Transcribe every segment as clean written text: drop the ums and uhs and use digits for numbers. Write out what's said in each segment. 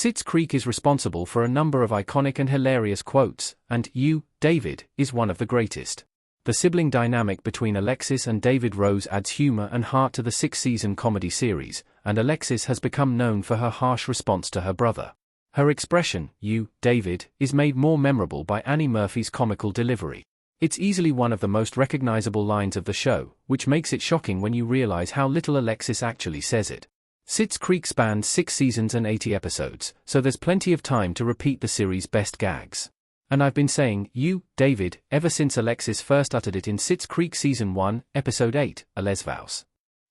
Schitt's Creek is responsible for a number of iconic and hilarious quotes, and "You, David," is one of the greatest. The sibling dynamic between Alexis and David Rose adds humor and heart to the six-season comedy series, and Alexis has become known for her harsh response to her brother. Her expression, "You, David," is made more memorable by Annie Murphy's comical delivery. It's easily one of the most recognizable lines of the show, which makes it shocking when you realize how little Alexis actually says it. Schitt's Creek spans 6 seasons and 80 episodes, so there's plenty of time to repeat the series' best gags. And I've been saying, "You, David," ever since Alexis first uttered it in Schitt's Creek Season 1, Episode 8, A Lesvaus.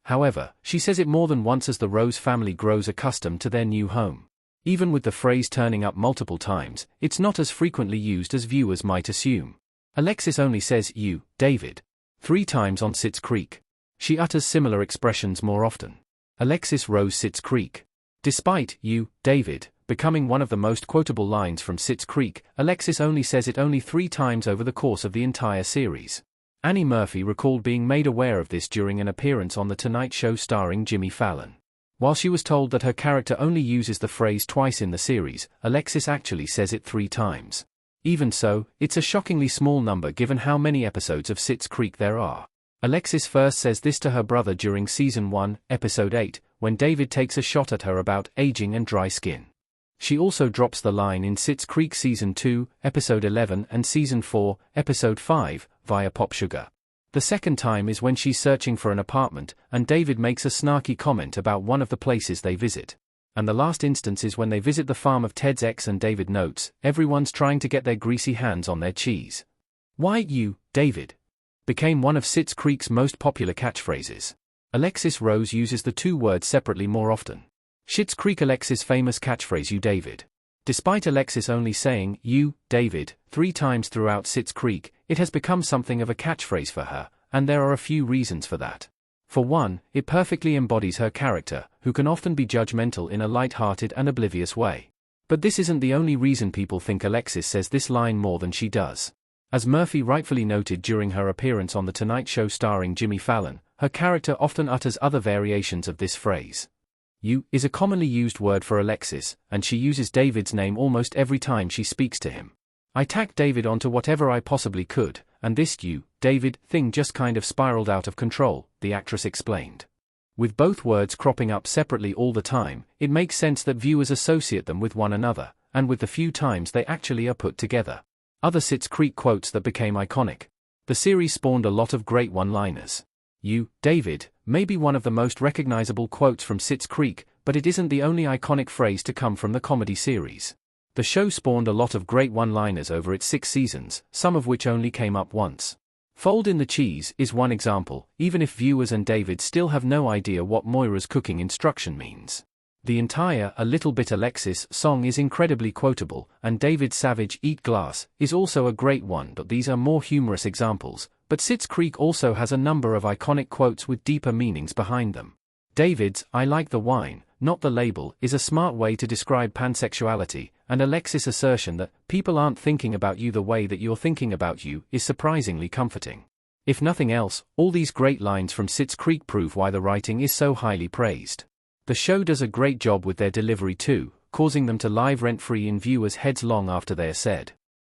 However, she says it more than once as the Rose family grows accustomed to their new home. Even with the phrase turning up multiple times, it's not as frequently used as viewers might assume. Alexis only says "You, David" 3 times on Schitt's Creek. She utters similar expressions more often. Alexis Rose Schitt's Creek. Despite "You, David" becoming one of the most quotable lines from Schitt's Creek, Alexis only says it 3 times over the course of the entire series. Annie Murphy recalled being made aware of this during an appearance on The Tonight Show starring Jimmy Fallon. While she was told that her character only uses the phrase twice in the series, Alexis actually says it 3 times. Even so, it's a shockingly small number given how many episodes of Schitt's Creek there are. Alexis first says this to her brother during Season 1, Episode 8, when David takes a shot at her about aging and dry skin. She also drops the line in Schitt's Creek Season 2, Episode 11 and Season 4, Episode 5, via Pop Sugar. The second time is when she's searching for an apartment, and David makes a snarky comment about one of the places they visit. And the last instance is when they visit the farm of Ted's ex and David notes, "Everyone's trying to get their greasy hands on their cheese." "Why you, David?" became one of Schitt's Creek's most popular catchphrases. Alexis Rose uses the 2 words separately more often. Schitt's Creek Alexis' famous catchphrase "You, David." Despite Alexis only saying "You, David" 3 times throughout Schitt's Creek, it has become something of a catchphrase for her, and there are a few reasons for that. For one, it perfectly embodies her character, who can often be judgmental in a light-hearted and oblivious way. But this isn't the only reason people think Alexis says this line more than she does. As Murphy rightfully noted during her appearance on The Tonight Show starring Jimmy Fallon, her character often utters other variations of this phrase. "You" is a commonly used word for Alexis, and she uses David's name almost every time she speaks to him. "I tacked David onto whatever I possibly could, and this "you, David" thing just kind of spiraled out of control," the actress explained. With both words cropping up separately all the time, it makes sense that viewers associate them with one another, and with the few times they actually are put together. Other Schitt's Creek quotes that became iconic. The series spawned a lot of great one-liners. "You, David" may be one of the most recognizable quotes from Schitt's Creek, but it isn't the only iconic phrase to come from the comedy series. The show spawned a lot of great one-liners over its 6 seasons, some of which only came up once. "Fold in the cheese" is one example, even if viewers and David still have no idea what Moira's cooking instruction means. The entire "A Little Bit Alexis" song is incredibly quotable, and David's savage "Eat Glass" is also a great one, but these are more humorous examples. But Schitt's Creek also has a number of iconic quotes with deeper meanings behind them. David's "I like the wine, not the label" is a smart way to describe pansexuality, and Alexis' assertion that "people aren't thinking about you the way that you're thinking about you" is surprisingly comforting. If nothing else, all these great lines from Schitt's Creek prove why the writing is so highly praised. The show does a great job with their delivery too, causing them to live rent-free in viewers' heads long after they are said.